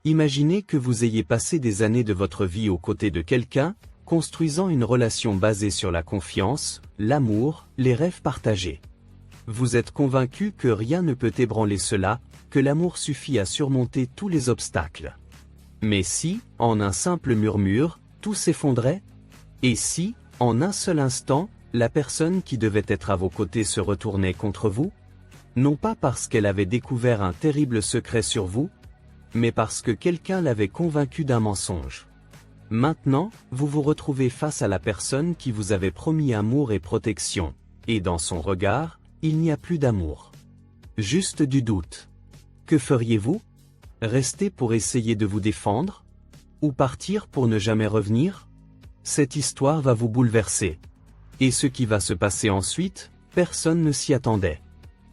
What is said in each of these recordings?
Imaginez que vous ayez passé des années de votre vie aux côtés de quelqu'un, construisant une relation basée sur la confiance, l'amour, les rêves partagés. Vous êtes convaincu que rien ne peut ébranler cela, que l'amour suffit à surmonter tous les obstacles. Mais si, en un simple murmure, tout s'effondrait? Et si, en un seul instant, la personne qui devait être à vos côtés se retournait contre vous? Non pas parce qu'elle avait découvert un terrible secret sur vous, mais parce que quelqu'un l'avait convaincu d'un mensonge. Maintenant, vous vous retrouvez face à la personne qui vous avait promis amour et protection, et dans son regard, il n'y a plus d'amour. Juste du doute. Que feriez-vous? Rester pour essayer de vous défendre? Ou partir pour ne jamais revenir? Cette histoire va vous bouleverser. Et ce qui va se passer ensuite, personne ne s'y attendait.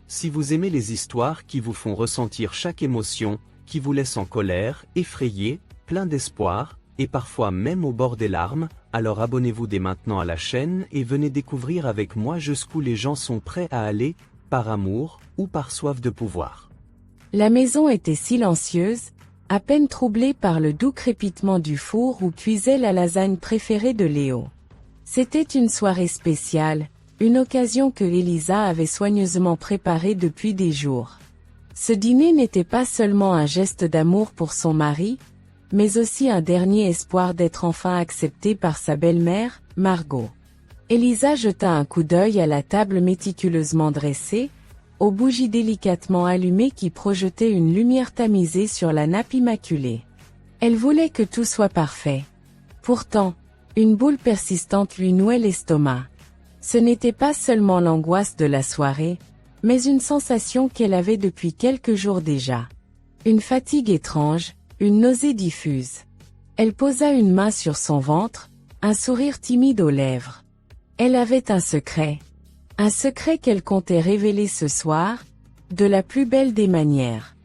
Si vous aimez les histoires qui vous font ressentir chaque émotion, qui vous laissent en colère, effrayé, plein d'espoir, et parfois même au bord des larmes, alors abonnez-vous dès maintenant à la chaîne et venez découvrir avec moi jusqu'où les gens sont prêts à aller, par amour ou par soif de pouvoir. La maison était silencieuse, à peine troublée par le doux crépitement du four où cuisait la lasagne préférée de Léo. C'était une soirée spéciale, une occasion que Elisa avait soigneusement préparée depuis des jours. Ce dîner n'était pas seulement un geste d'amour pour son mari, mais aussi un dernier espoir d'être enfin accepté par sa belle-mère, Margot. Elisa jeta un coup d'œil à la table méticuleusement dressée, aux bougies délicatement allumées qui projetaient une lumière tamisée sur la nappe immaculée. Elle voulait que tout soit parfait. Pourtant, une boule persistante lui nouait l'estomac. Ce n'était pas seulement l'angoisse de la soirée, mais une sensation qu'elle avait depuis quelques jours déjà. Une fatigue étrange, une nausée diffuse. Elle posa une main sur son ventre, un sourire timide aux lèvres. Elle avait un secret qu'elle comptait révéler ce soir, de la plus belle des manières.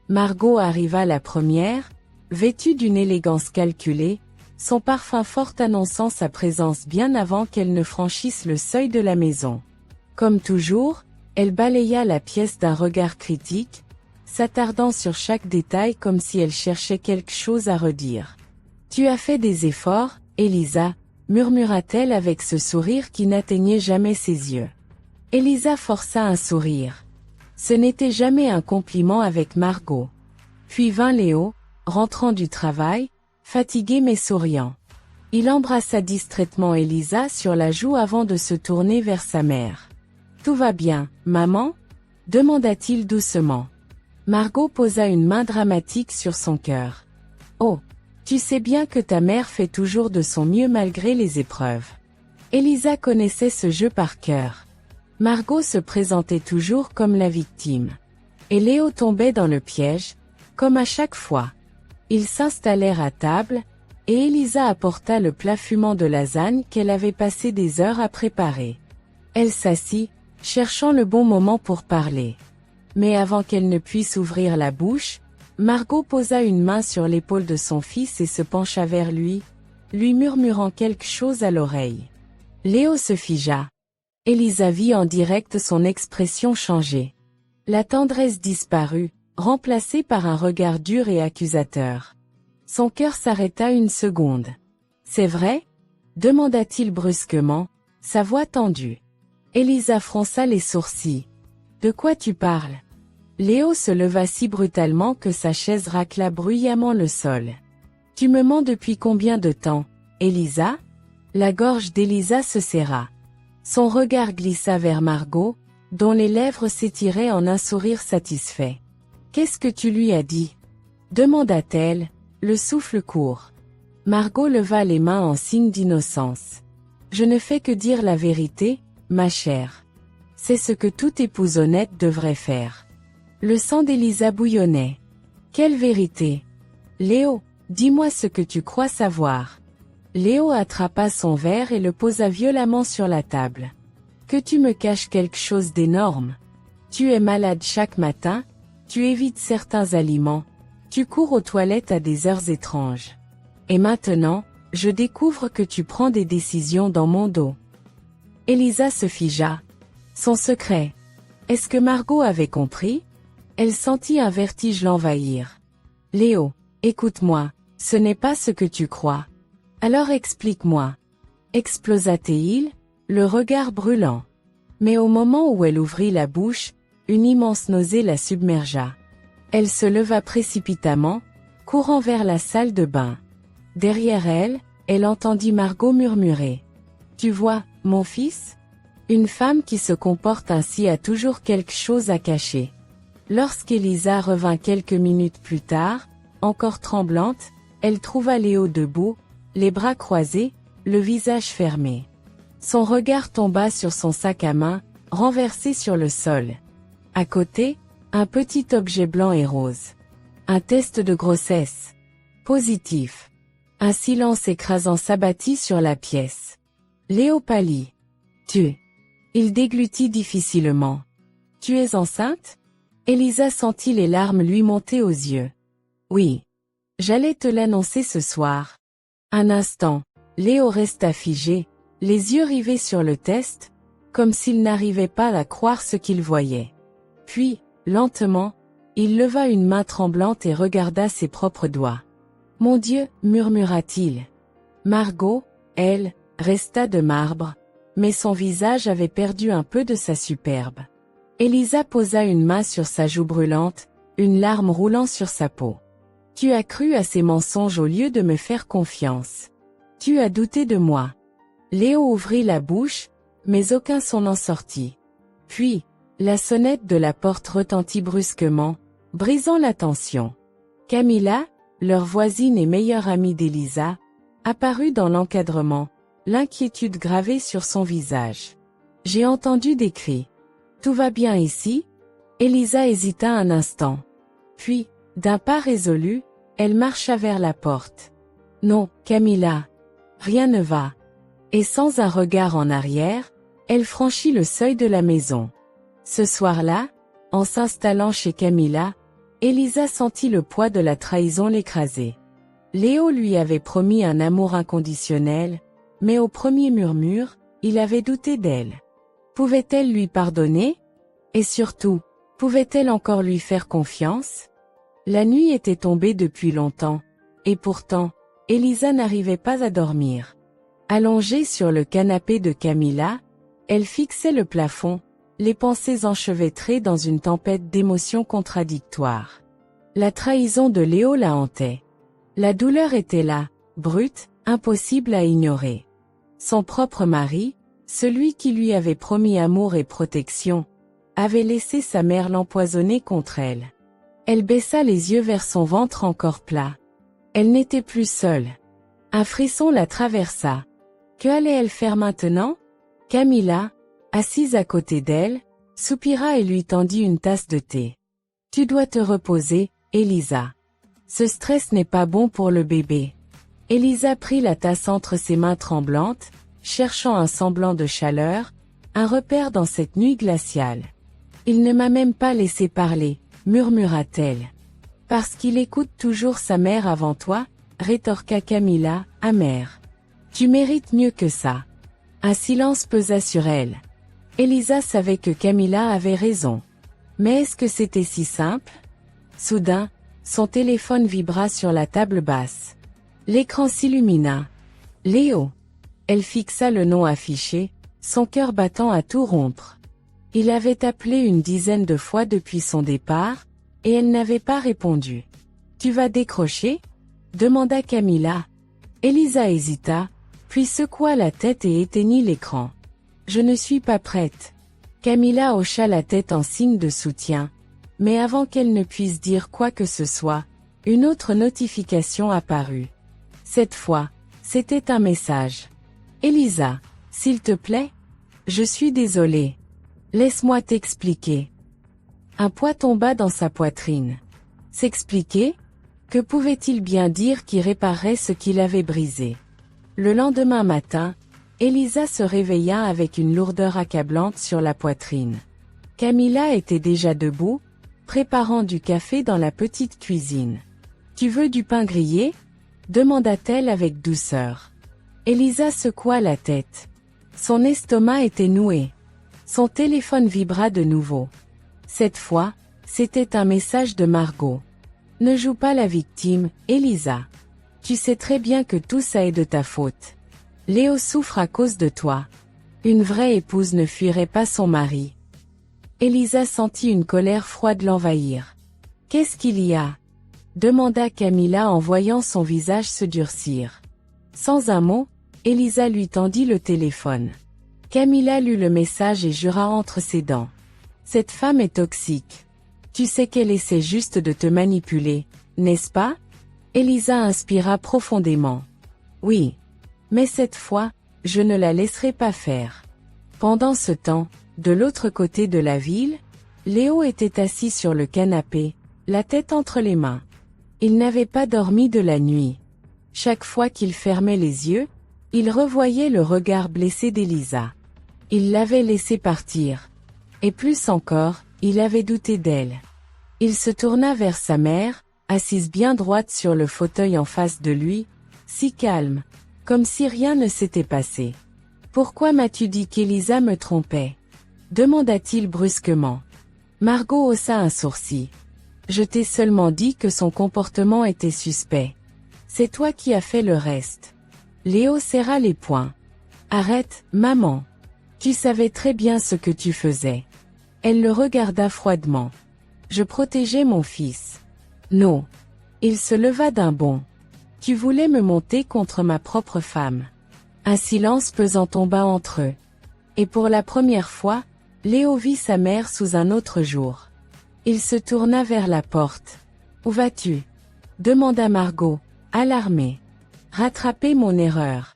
Margot arriva la première, vêtue d'une élégance calculée, son parfum fort annonçant sa présence bien avant qu'elle ne franchisse le seuil de la maison. Comme toujours, elle balaya la pièce d'un regard critique, s'attardant sur chaque détail comme si elle cherchait quelque chose à redire. « Tu as fait des efforts, Elisa » murmura-t-elle avec ce sourire qui n'atteignait jamais ses yeux. Elisa força un sourire. Ce n'était jamais un compliment avec Margot. Puis vint Léo, rentrant du travail, fatigué mais souriant. Il embrassa distraitement Elisa sur la joue avant de se tourner vers sa mère. « Tout va bien, maman ?» demanda-t-il doucement. Margot posa une main dramatique sur son cœur. « Oh, tu sais bien que ta mère fait toujours de son mieux malgré les épreuves. » Elisa connaissait ce jeu par cœur. Margot se présentait toujours comme la victime. Et Léo tombait dans le piège, comme à chaque fois. Ils s'installèrent à table, et Elisa apporta le plat fumant de lasagne qu'elle avait passé des heures à préparer. Elle s'assit, cherchant le bon moment pour parler. Mais avant qu'elle ne puisse ouvrir la bouche, Margot posa une main sur l'épaule de son fils et se pencha vers lui murmurant quelque chose à l'oreille. Léo se figea. Elisa vit en direct son expression changer. La tendresse disparut, remplacée par un regard dur et accusateur. Son cœur s'arrêta une seconde. « C'est vrai ?» demanda-t-il brusquement, sa voix tendue. Elisa fronça les sourcils. « De quoi tu parles ?» Léo se leva si brutalement que sa chaise racla bruyamment le sol. « Tu me mens depuis combien de temps, Elisa ?» La gorge d'Elisa se serra. Son regard glissa vers Margot, dont les lèvres s'étiraient en un sourire satisfait. « Qu'est-ce que tu lui as dit ?» demanda-t-elle, le souffle court. Margot leva les mains en signe d'innocence. « Je ne fais que dire la vérité, ma chère. C'est ce que toute épouse honnête devrait faire. » Le sang d'Elisa bouillonnait. « Quelle vérité ? Léo, dis-moi ce que tu crois savoir. » Léo attrapa son verre et le posa violemment sur la table. « Que tu me caches quelque chose d'énorme. Tu es malade chaque matin, tu évites certains aliments, tu cours aux toilettes à des heures étranges. Et maintenant, je découvre que tu prends des décisions dans mon dos. » Elisa se figea. Son secret. Est-ce que Margot avait compris ? Elle sentit un vertige l'envahir. « Léo, Écoute-moi, ce n'est pas ce que tu crois. Alors explique-moi. Explosa-t-il, le regard brûlant. Mais au moment où elle ouvrit la bouche, une immense nausée la submergea. Elle se leva précipitamment, courant vers la salle de bain. Derrière elle, elle entendit Margot murmurer. « Tu vois, mon fils ? Une femme qui se comporte ainsi a toujours quelque chose à cacher. » Lorsqu'Elisa revint quelques minutes plus tard, encore tremblante, elle trouva Léo debout, les bras croisés, le visage fermé. Son regard tomba sur son sac à main, renversé sur le sol. À côté, un petit objet blanc et rose. Un test de grossesse. Positif. Un silence écrasant s'abattit sur la pièce. Léo pâlit. Il déglutit difficilement. Tu es enceinte ? Elisa sentit les larmes lui monter aux yeux. Oui. J'allais te l'annoncer ce soir. Un instant, Léo resta figé, les yeux rivés sur le test, comme s'il n'arrivait pas à croire ce qu'il voyait. Puis, lentement, il leva une main tremblante et regarda ses propres doigts. « Mon Dieu » murmura-t-il. Margot, elle, resta de marbre, mais son visage avait perdu un peu de sa superbe. Elisa posa une main sur sa joue brûlante, une larme roulant sur sa peau. « Tu as cru à ces mensonges au lieu de me faire confiance. Tu as douté de moi. » Léo ouvrit la bouche, mais aucun son n'en sortit. Puis, la sonnette de la porte retentit brusquement, brisant la tension. Camilla, leur voisine et meilleure amie d'Elisa, apparut dans l'encadrement, l'inquiétude gravée sur son visage. « J'ai entendu des cris. Tout va bien ici ?» Elisa hésita un instant. Puis, d'un pas résolu, elle marcha vers la porte. « Non, Camilla. Rien ne va. » Et sans un regard en arrière, elle franchit le seuil de la maison. Ce soir-là, en s'installant chez Camilla, Elisa sentit le poids de la trahison l'écraser. Léo lui avait promis un amour inconditionnel, mais au premier murmure, il avait douté d'elle. Pouvait-elle lui pardonner? Et surtout, pouvait-elle encore lui faire confiance? La nuit était tombée depuis longtemps, et pourtant, Elisa n'arrivait pas à dormir. Allongée sur le canapé de Camilla, elle fixait le plafond, les pensées enchevêtrées dans une tempête d'émotions contradictoires. La trahison de Léo la hantait. La douleur était là, brute, impossible à ignorer. Son propre mari, celui qui lui avait promis amour et protection, avait laissé sa mère l'empoisonner contre elle. Elle baissa les yeux vers son ventre encore plat. Elle n'était plus seule. Un frisson la traversa. Que allait-elle faire maintenant? Camilla, assise à côté d'elle, soupira et lui tendit une tasse de thé. « Tu dois te reposer, Elisa. Ce stress n'est pas bon pour le bébé. » Elisa prit la tasse entre ses mains tremblantes, cherchant un semblant de chaleur, un repère dans cette nuit glaciale. « Il ne m'a même pas laissé parler, » murmura-t-elle. « Parce qu'il écoute toujours sa mère avant toi, » rétorqua Camilla, amère. « Tu mérites mieux que ça. » Un silence pesa sur elle. Elisa savait que Camilla avait raison. Mais est-ce que c'était si simple? Soudain, son téléphone vibra sur la table basse. L'écran s'illumina. Léo. Elle fixa le nom affiché, son cœur battant à tout rompre. Il avait appelé une dizaine de fois depuis son départ, et elle n'avait pas répondu. « Tu vas décrocher ?» demanda Camilla. Elisa hésita, puis secoua la tête et éteignit l'écran. « Je ne suis pas prête. » Camilla hocha la tête en signe de soutien, mais avant qu'elle ne puisse dire quoi que ce soit, une autre notification apparut. Cette fois, c'était un message. « Elisa, s'il te plaît? Je suis désolée. Laisse-moi t'expliquer. » Un poids tomba dans sa poitrine. S'expliquer? Que pouvait-il bien dire qui réparerait ce qu'il avait brisé? Le lendemain matin, Elisa se réveilla avec une lourdeur accablante sur la poitrine. Camilla était déjà debout, préparant du café dans la petite cuisine. « Tu veux du pain grillé ?» demanda-t-elle avec douceur. Elisa secoua la tête. Son estomac était noué. Son téléphone vibra de nouveau. Cette fois, c'était un message de Margot. « Ne joue pas la victime, Elisa. Tu sais très bien que tout ça est de ta faute. Léo souffre à cause de toi. Une vraie épouse ne fuirait pas son mari. Elisa sentit une colère froide l'envahir. Qu'est-ce qu'il y a? Demanda Camilla en voyant son visage se durcir. Sans un mot, Elisa lui tendit le téléphone. Camilla lut le message et jura entre ses dents. Cette femme est toxique. Tu sais qu'elle essaie juste de te manipuler, n'est-ce pas? Elisa inspira profondément. Oui. Mais cette fois, je ne la laisserai pas faire. Pendant ce temps, de l'autre côté de la ville, Léo était assis sur le canapé, la tête entre les mains. Il n'avait pas dormi de la nuit. Chaque fois qu'il fermait les yeux, il revoyait le regard blessé d'Elisa. Il l'avait laissée partir. Et plus encore, il avait douté d'elle. Il se tourna vers sa mère, assise bien droite sur le fauteuil en face de lui, si calme, comme si rien ne s'était passé. « Pourquoi m'as-tu dit qu'Elisa me trompait ?» demanda-t-il brusquement. Margot haussa un sourcil. « Je t'ai seulement dit que son comportement était suspect. C'est toi qui as fait le reste. » Léo serra les poings. « Arrête, maman. Tu savais très bien ce que tu faisais. » Elle le regarda froidement. « Je protégeais mon fils. » Non. Il se leva d'un bond. « Tu voulais me monter contre ma propre femme. » Un silence pesant tomba entre eux. Et pour la première fois, Léo vit sa mère sous un autre jour. Il se tourna vers la porte. « Où vas-tu » demanda Margot, alarmée. « Rattraper mon erreur. »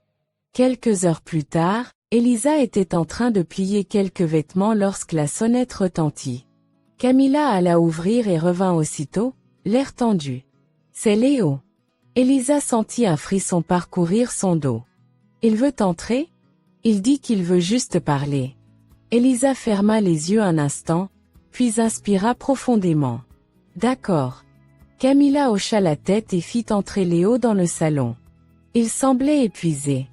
Quelques heures plus tard, Elisa était en train de plier quelques vêtements lorsque la sonnette retentit. Camilla alla ouvrir et revint aussitôt, l'air tendu. « C'est Léo. » Elisa sentit un frisson parcourir son dos. « Il veut entrer ?» Il dit qu'il veut juste parler. Elisa ferma les yeux un instant, puis inspira profondément. « D'accord. » Camilla hocha la tête et fit entrer Léo dans le salon. Il semblait épuisé.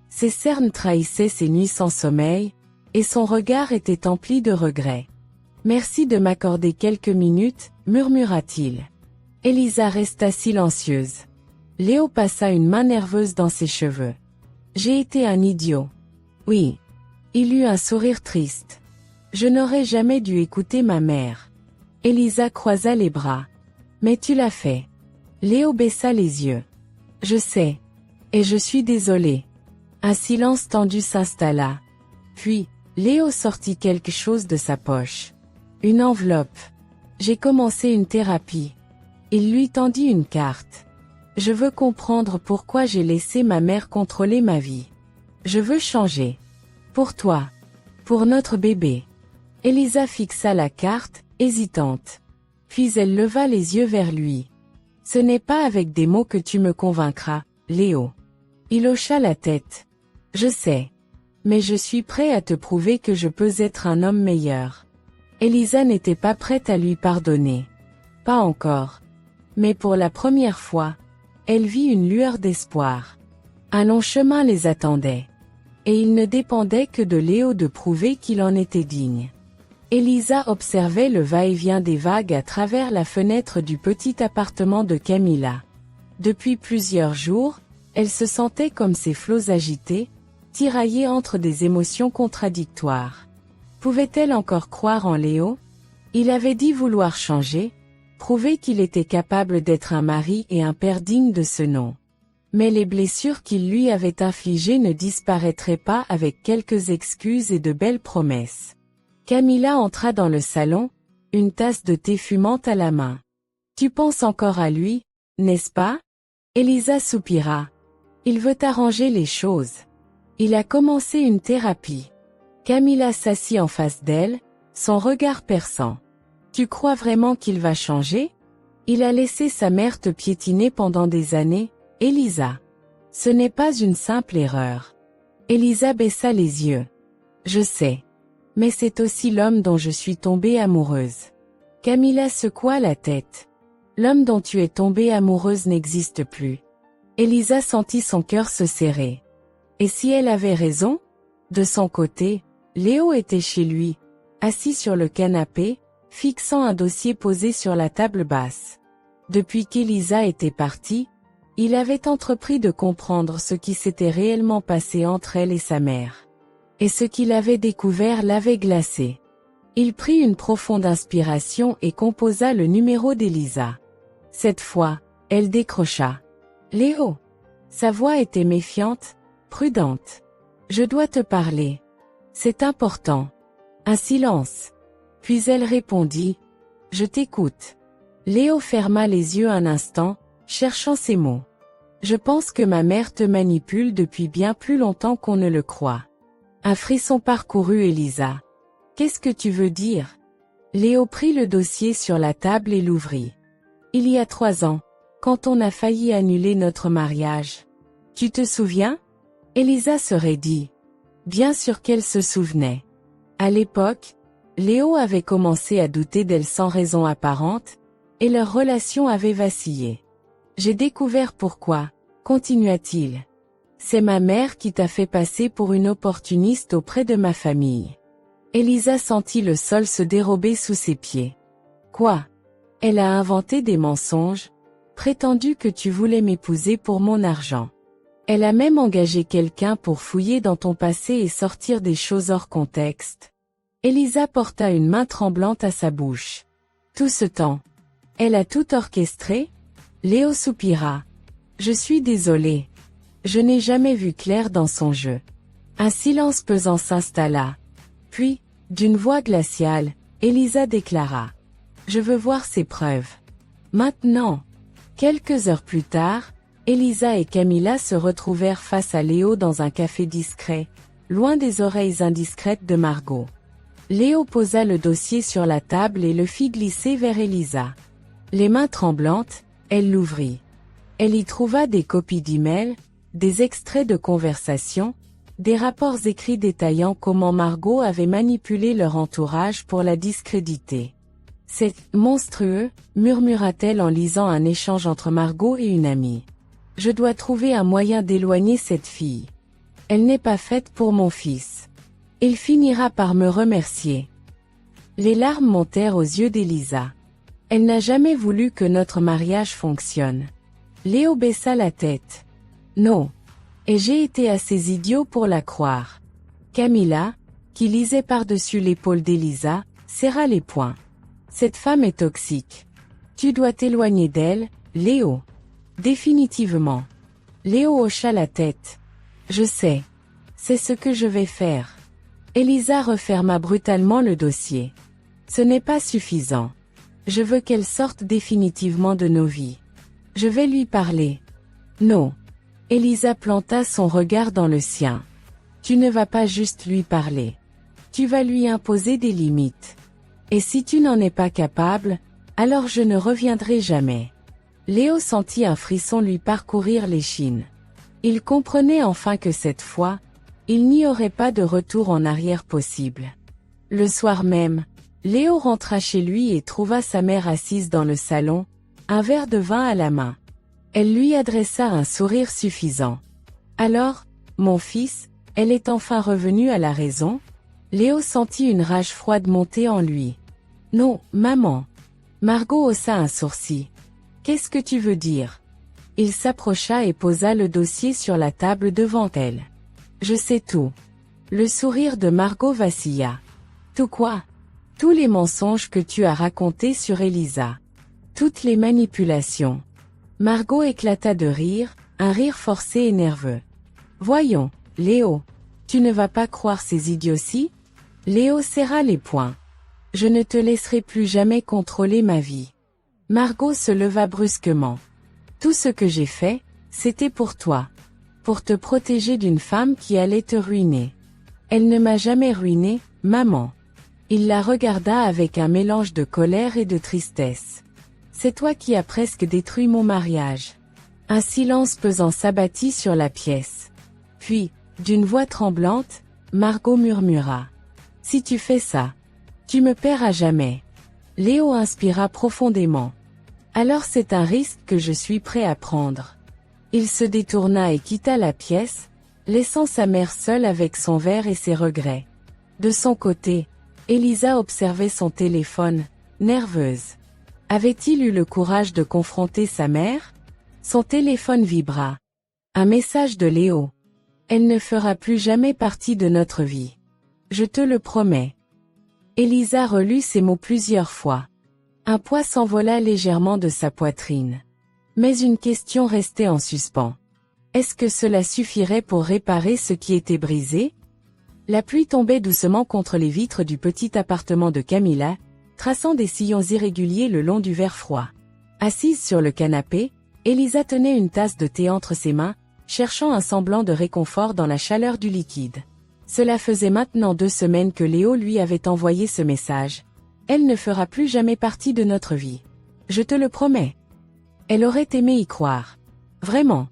Ses cernes trahissaient ses nuits sans sommeil, et son regard était empli de regret. « Merci de m'accorder quelques minutes, » murmura-t-il. Elisa resta silencieuse. Léo passa une main nerveuse dans ses cheveux. « J'ai été un idiot. » Oui. Il eut un sourire triste. « Je n'aurais jamais dû écouter ma mère. » Elisa croisa les bras. « Mais tu l'as fait. » Léo baissa les yeux. « Je sais. Et je suis désolé. » Un silence tendu s'installa. Puis, Léo sortit quelque chose de sa poche. Une enveloppe. « J'ai commencé une thérapie. » Il lui tendit une carte. « Je veux comprendre pourquoi j'ai laissé ma mère contrôler ma vie. Je veux changer. Pour toi. Pour notre bébé. » Elisa fixa la carte, hésitante. Puis elle leva les yeux vers lui. « Ce n'est pas avec des mots que tu me convaincras, Léo. » Il hocha la tête. « Je sais. Mais je suis prêt à te prouver que je peux être un homme meilleur. » Elisa n'était pas prête à lui pardonner. Pas encore. Mais pour la première fois, elle vit une lueur d'espoir. Un long chemin les attendait. Et il ne dépendait que de Léo de prouver qu'il en était digne. Elisa observait le va-et-vient des vagues à travers la fenêtre du petit appartement de Camilla. Depuis plusieurs jours, elle se sentait comme ces flots agités, tiraillés entre des émotions contradictoires. Pouvait-elle encore croire en Léo? Il avait dit vouloir changer, prouver qu'il était capable d'être un mari et un père digne de ce nom. Mais les blessures qu'il lui avait infligées ne disparaîtraient pas avec quelques excuses et de belles promesses. Camilla entra dans le salon, une tasse de thé fumante à la main. « Tu penses encore à lui, n'est-ce pas ?» Elisa soupira. « Il veut arranger les choses. Il a commencé une thérapie. » Camilla s'assit en face d'elle, son regard perçant. « Tu crois vraiment qu'il va changer? Il a laissé sa mère te piétiner pendant des années, Elisa. Ce n'est pas une simple erreur. » Elisa baissa les yeux. « Je sais. Mais c'est aussi l'homme dont je suis tombée amoureuse. » Camilla secoua la tête. « L'homme dont tu es tombée amoureuse n'existe plus. » Elisa sentit son cœur se serrer. Et si elle avait raison? De son côté, Léo était chez lui, assis sur le canapé, fixant un dossier posé sur la table basse. Depuis qu'Elisa était partie, il avait entrepris de comprendre ce qui s'était réellement passé entre elle et sa mère. Et ce qu'il avait découvert l'avait glacé. Il prit une profonde inspiration et composa le numéro d'Elisa. Cette fois, elle décrocha. « Léo !» Sa voix était méfiante, prudente. « Je dois te parler. C'est important. » Un silence. Puis elle répondit. « Je t'écoute. » Léo ferma les yeux un instant, cherchant ses mots. « Je pense que ma mère te manipule depuis bien plus longtemps qu'on ne le croit. » Un frisson parcourut Elisa. « Qu'est-ce que tu veux dire ?» Léo prit le dossier sur la table et l'ouvrit. « Il y a 3 ans, quand on a failli annuler notre mariage. Tu te souviens ?» Elisa se raidit. Bien sûr qu'elle se souvenait. À l'époque, Léo avait commencé à douter d'elle sans raison apparente, et leur relation avait vacillé. « J'ai découvert pourquoi, » continua-t-il. « C'est ma mère qui t'a fait passer pour une opportuniste auprès de ma famille. » Elisa sentit le sol se dérober sous ses pieds. « Quoi ? Elle a inventé des mensonges, prétendu que tu voulais m'épouser pour mon argent. Elle a même engagé quelqu'un pour fouiller dans ton passé et sortir des choses hors contexte. » Elisa porta une main tremblante à sa bouche. « Tout ce temps, elle a tout orchestré ?» Léo soupira. « Je suis désolé. Je n'ai jamais vu clair dans son jeu. » Un silence pesant s'installa. Puis, d'une voix glaciale, Elisa déclara. « Je veux voir ces preuves. Maintenant !» Quelques heures plus tard, Elisa et Camilla se retrouvèrent face à Léo dans un café discret, loin des oreilles indiscrètes de Margot. Léo posa le dossier sur la table et le fit glisser vers Elisa. Les mains tremblantes, elle l'ouvrit. Elle y trouva des copies d'emails, des extraits de conversations, des rapports écrits détaillant comment Margot avait manipulé leur entourage pour la discréditer. « C'est monstrueux », murmura-t-elle en lisant un échange entre Margot et une amie. « Je dois trouver un moyen d'éloigner cette fille. Elle n'est pas faite pour mon fils. Il finira par me remercier. » Les larmes montèrent aux yeux d'Elisa. Elle n'a jamais voulu que notre mariage fonctionne. Léo baissa la tête. « Non. Et j'ai été assez idiot pour la croire. » Camilla, qui lisait par-dessus l'épaule d'Elisa, serra les poings. « Cette femme est toxique. Tu dois t'éloigner d'elle, Léo. » « Définitivement. » Léo hocha la tête. « Je sais. C'est ce que je vais faire. » Elisa referma brutalement le dossier. « Ce n'est pas suffisant. Je veux qu'elle sorte définitivement de nos vies. Je vais lui parler. » « Non. » Elisa planta son regard dans le sien. « Tu ne vas pas juste lui parler. Tu vas lui imposer des limites. Et si tu n'en es pas capable, alors je ne reviendrai jamais. » Léo sentit un frisson lui parcourir l'échine. Il comprenait enfin que cette fois, il n'y aurait pas de retour en arrière possible. Le soir même, Léo rentra chez lui et trouva sa mère assise dans le salon, un verre de vin à la main. Elle lui adressa un sourire suffisant. « Alors, mon fils, elle est enfin revenue à la raison ?» Léo sentit une rage froide monter en lui. « Non, maman. » Margot haussa un sourcil. « Qu'est-ce que tu veux dire ?» Il s'approcha et posa le dossier sur la table devant elle. « Je sais tout. » Le sourire de Margot vacilla. « Tout quoi ? » « Tous les mensonges que tu as racontés sur Elisa. Toutes les manipulations. » Margot éclata de rire, un rire forcé et nerveux. « Voyons, Léo. Tu ne vas pas croire ces idioties ?» Léo serra les poings. « Je ne te laisserai plus jamais contrôler ma vie. » Margot se leva brusquement. « Tout ce que j'ai fait, c'était pour toi. Pour te protéger d'une femme qui allait te ruiner. Elle ne m'a jamais ruiné, maman. » Il la regarda avec un mélange de colère et de tristesse. « C'est toi qui as presque détruit mon mariage. » Un silence pesant s'abattit sur la pièce. Puis, d'une voix tremblante, Margot murmura. « Si tu fais ça, tu me perds à jamais. » Léo inspira profondément. « Alors c'est un risque que je suis prêt à prendre. » Il se détourna et quitta la pièce, laissant sa mère seule avec son verre et ses regrets. De son côté, Elisa observait son téléphone, nerveuse. Avait-il eu le courage de confronter sa mère? Son téléphone vibra. Un message de Léo. Elle ne fera plus jamais partie de notre vie. Je te le promets. Elisa relut ces mots plusieurs fois. Un poids s'envola légèrement de sa poitrine. Mais une question restait en suspens. Est-ce que cela suffirait pour réparer ce qui était brisé? La pluie tombait doucement contre les vitres du petit appartement de Camilla, traçant des sillons irréguliers le long du verre froid. Assise sur le canapé, Elisa tenait une tasse de thé entre ses mains, cherchant un semblant de réconfort dans la chaleur du liquide. Cela faisait maintenant 2 semaines que Léo lui avait envoyé ce message. Elle ne fera plus jamais partie de notre vie. Je te le promets. Elle aurait aimé y croire. Vraiment.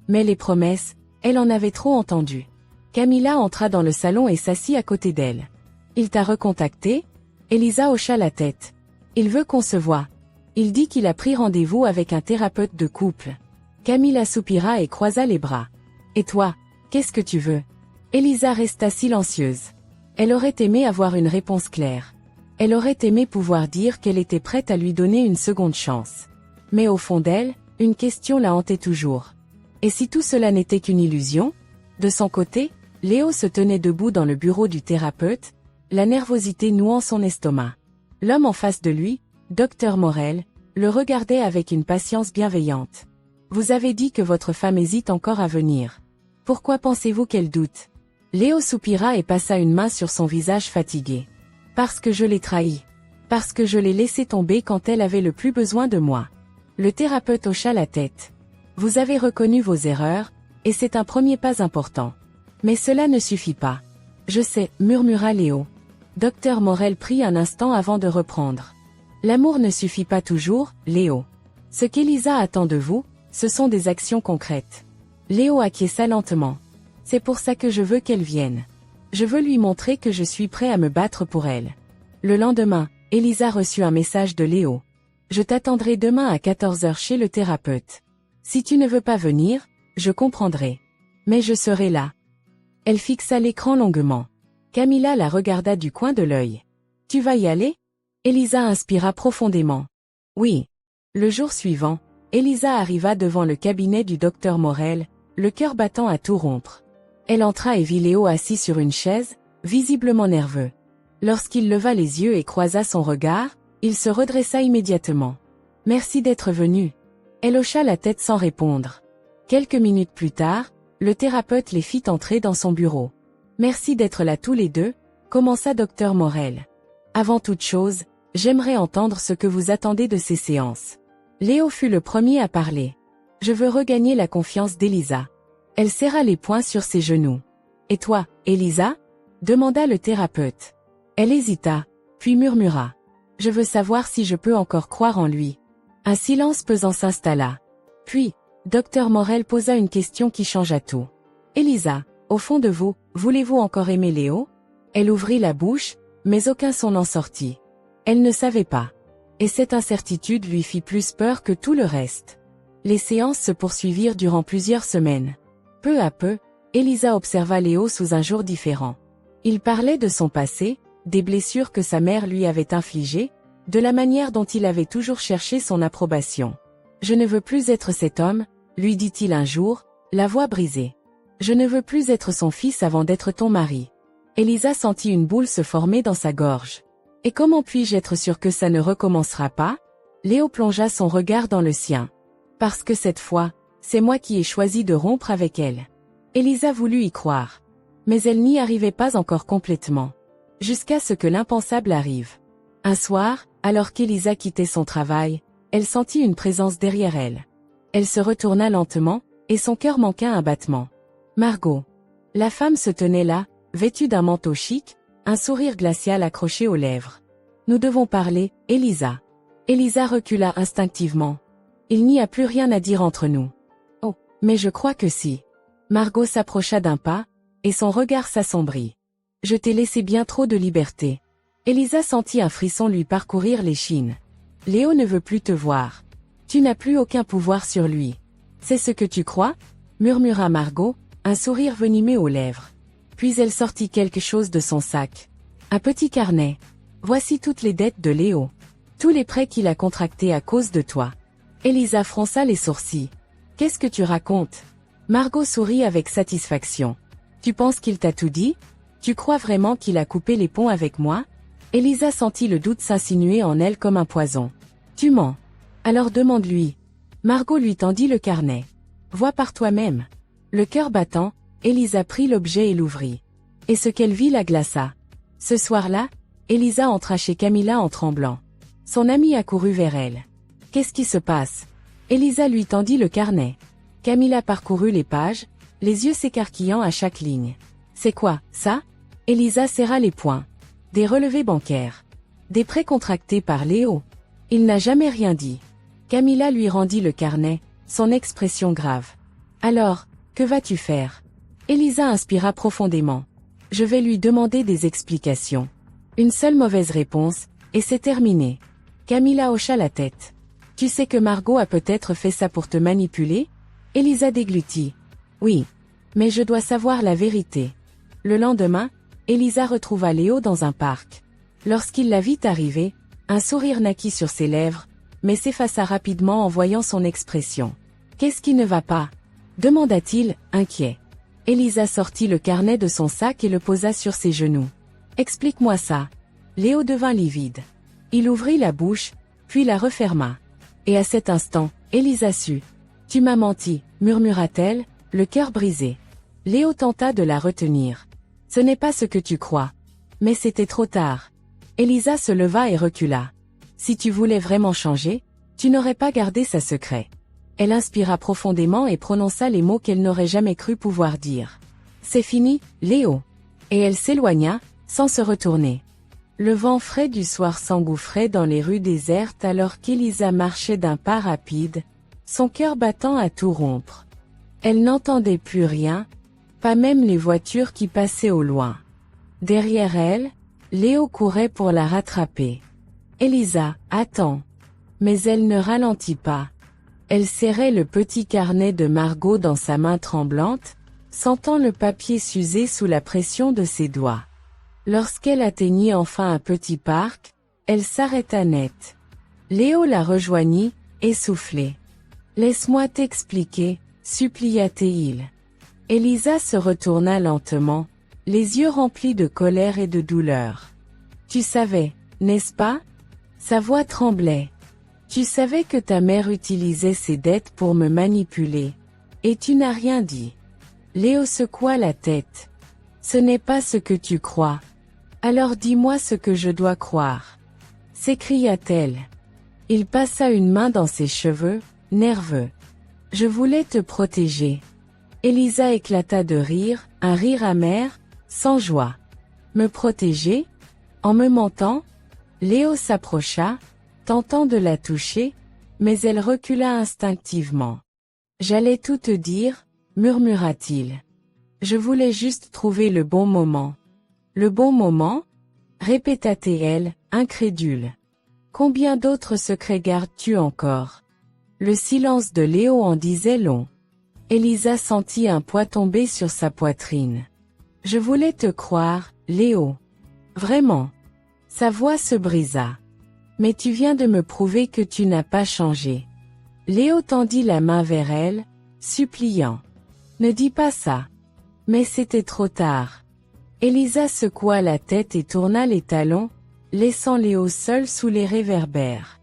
Mais les promesses, elle en avait trop entendu. Camilla entra dans le salon et s'assit à côté d'elle. Il t'a recontacté? Elisa hocha la tête. Il veut qu'on se voie. Il dit qu'il a pris rendez-vous avec un thérapeute de couple. Camilla soupira et croisa les bras. Et toi, qu'est-ce que tu veux? Elisa resta silencieuse. Elle aurait aimé avoir une réponse claire. Elle aurait aimé pouvoir dire qu'elle était prête à lui donner une seconde chance. Mais au fond d'elle, une question la hantait toujours. Et si tout cela n'était qu'une illusion? De son côté, Léo se tenait debout dans le bureau du thérapeute, la nervosité nouant son estomac. L'homme en face de lui, Dr Morel, le regardait avec une patience bienveillante. Vous avez dit que votre femme hésite encore à venir. Pourquoi pensez-vous qu'elle doute? Léo soupira et passa une main sur son visage fatigué. Parce que je l'ai trahie. Parce que je l'ai laissée tomber quand elle avait le plus besoin de moi. Le thérapeute hocha la tête. Vous avez reconnu vos erreurs, et c'est un premier pas important. Mais cela ne suffit pas. Je sais, murmura Léo. Dr Morel prit un instant avant de reprendre. L'amour ne suffit pas toujours, Léo. Ce qu'Elisa attend de vous, ce sont des actions concrètes. Léo acquiesça lentement. C'est pour ça que je veux qu'elle vienne. Je veux lui montrer que je suis prêt à me battre pour elle. Le lendemain, Elisa reçut un message de Léo. Je t'attendrai demain à 14h chez le thérapeute. Si tu ne veux pas venir, je comprendrai. Mais je serai là. Elle fixa l'écran longuement. Camilla la regarda du coin de l'œil. Tu vas y aller? Elisa inspira profondément. Oui. Le jour suivant, Elisa arriva devant le cabinet du docteur Morel, le cœur battant à tout rompre. Elle entra et vit Léo assis sur une chaise, visiblement nerveux. Lorsqu'il leva les yeux et croisa son regard, il se redressa immédiatement. Merci d'être venu. Elle hocha la tête sans répondre. Quelques minutes plus tard, le thérapeute les fit entrer dans son bureau. Merci d'être là tous les deux, commença Dr Morel. Avant toute chose, j'aimerais entendre ce que vous attendez de ces séances. Léo fut le premier à parler. Je veux regagner la confiance d'Elisa. Elle serra les poings sur ses genoux. Et toi, Elisa? Demanda le thérapeute. Elle hésita, puis murmura. Je veux savoir si je peux encore croire en lui. Un silence pesant s'installa. Puis, Dr Morel posa une question qui changea tout. Elisa, au fond de vous, voulez-vous encore aimer Léo? Elle ouvrit la bouche, mais aucun son n'en sortit. Elle ne savait pas. Et cette incertitude lui fit plus peur que tout le reste. Les séances se poursuivirent durant plusieurs semaines. Peu à peu, Elisa observa Léo sous un jour différent. Il parlait de son passé, des blessures que sa mère lui avait infligées, de la manière dont il avait toujours cherché son approbation. Je ne veux plus être cet homme, lui dit-il un jour, la voix brisée. Je ne veux plus être son fils avant d'être ton mari. Elisa sentit une boule se former dans sa gorge. Et comment puis-je être sûr que ça ne recommencera pas? Léo plongea son regard dans le sien. Parce que cette fois, c'est moi qui ai choisi de rompre avec elle. Elisa voulut y croire. Mais elle n'y arrivait pas encore complètement. Jusqu'à ce que l'impensable arrive. Un soir, alors qu'Elisa quittait son travail, elle sentit une présence derrière elle. Elle se retourna lentement, et son cœur manqua un battement. Margot. La femme se tenait là, vêtue d'un manteau chic, un sourire glacial accroché aux lèvres. Nous devons parler, Elisa. Elisa recula instinctivement. Il n'y a plus rien à dire entre nous. Oh, mais je crois que si. Margot s'approcha d'un pas, et son regard s'assombrit. Je t'ai laissé bien trop de liberté. Elisa sentit un frisson lui parcourir l'échine. Léo ne veut plus te voir. Tu n'as plus aucun pouvoir sur lui. C'est ce que tu crois? Murmura Margot, un sourire venimeux aux lèvres. Puis elle sortit quelque chose de son sac. Un petit carnet. Voici toutes les dettes de Léo. Tous les prêts qu'il a contractés à cause de toi. Elisa fronça les sourcils. Qu'est-ce que tu racontes? Margot sourit avec satisfaction. Tu penses qu'il t'a tout dit? Tu crois vraiment qu'il a coupé les ponts avec moi? Elisa sentit le doute s'insinuer en elle comme un poison. Tu mens. Alors demande-lui. Margot lui tendit le carnet. Vois par toi-même. Le cœur battant, Elisa prit l'objet et l'ouvrit. Et ce qu'elle vit la glaça. Ce soir-là, Elisa entra chez Camilla en tremblant. Son amie accourut vers elle. Qu'est-ce qui se passe? Elisa lui tendit le carnet. Camilla parcourut les pages, les yeux s'écarquillant à chaque ligne. C'est quoi, ça? Elisa serra les poings. Des relevés bancaires. Des prêts contractés par Léo. Il n'a jamais rien dit. Camilla lui rendit le carnet, son expression grave. Alors, que vas-tu faire? Elisa inspira profondément. Je vais lui demander des explications. Une seule mauvaise réponse, et c'est terminé. Camilla hocha la tête. Tu sais que Margot a peut-être fait ça pour te manipuler? Elisa déglutit. Oui. Mais je dois savoir la vérité. Le lendemain, Elisa retrouva Léo dans un parc. Lorsqu'il la vit arriver, un sourire naquit sur ses lèvres, mais s'effaça rapidement en voyant son expression. Qu'est-ce qui ne va pas? Demanda-t-il, inquiet. Elisa sortit le carnet de son sac et le posa sur ses genoux. Explique-moi ça. Léo devint livide. Il ouvrit la bouche, puis la referma. Et à cet instant, Elisa sut. Tu m'as menti, murmura-t-elle, le cœur brisé. Léo tenta de la retenir. Ce n'est pas ce que tu crois. Mais c'était trop tard. Elisa se leva et recula. Si tu voulais vraiment changer, tu n'aurais pas gardé ça secret. Elle inspira profondément et prononça les mots qu'elle n'aurait jamais cru pouvoir dire. C'est fini, Léo. Et elle s'éloigna, sans se retourner. Le vent frais du soir s'engouffrait dans les rues désertes alors qu'Elisa marchait d'un pas rapide, son cœur battant à tout rompre. Elle n'entendait plus rien, pas même les voitures qui passaient au loin. Derrière elle, Léo courait pour la rattraper. Elisa, attends. Mais elle ne ralentit pas. Elle serrait le petit carnet de Margot dans sa main tremblante, sentant le papier s'user sous la pression de ses doigts. Lorsqu'elle atteignit enfin un petit parc, elle s'arrêta net. Léo la rejoignit, essoufflé. « Laisse-moi t'expliquer » supplia-t-il. Elisa se retourna lentement, les yeux remplis de colère et de douleur. « Tu savais, n'est-ce pas ?» Sa voix tremblait. « Tu savais que ta mère utilisait ses dettes pour me manipuler. Et tu n'as rien dit. » Léo secoua la tête. « Ce n'est pas ce que tu crois. Alors dis-moi ce que je dois croire. » s'écria-t-elle. Il passa une main dans ses cheveux, nerveux. « Je voulais te protéger. » Elisa éclata de rire, un rire amer, sans joie. « Me protéger? En me mentant ?» Léo s'approcha, tentant de la toucher, mais elle recula instinctivement. « J'allais tout te dire, » murmura-t-il. « Je voulais juste trouver le bon moment. »« Le bon moment ?» répéta-t-elle, incrédule. « Combien d'autres secrets gardes-tu encore ?» Le silence de Léo en disait long. Elisa sentit un poids tomber sur sa poitrine. « Je voulais te croire, Léo. Vraiment. » Sa voix se brisa. « Mais tu viens de me prouver que tu n'as pas changé. » Léo tendit la main vers elle, suppliant. « Ne dis pas ça. » Mais c'était trop tard. Elisa secoua la tête et tourna les talons, laissant Léo seul sous les réverbères.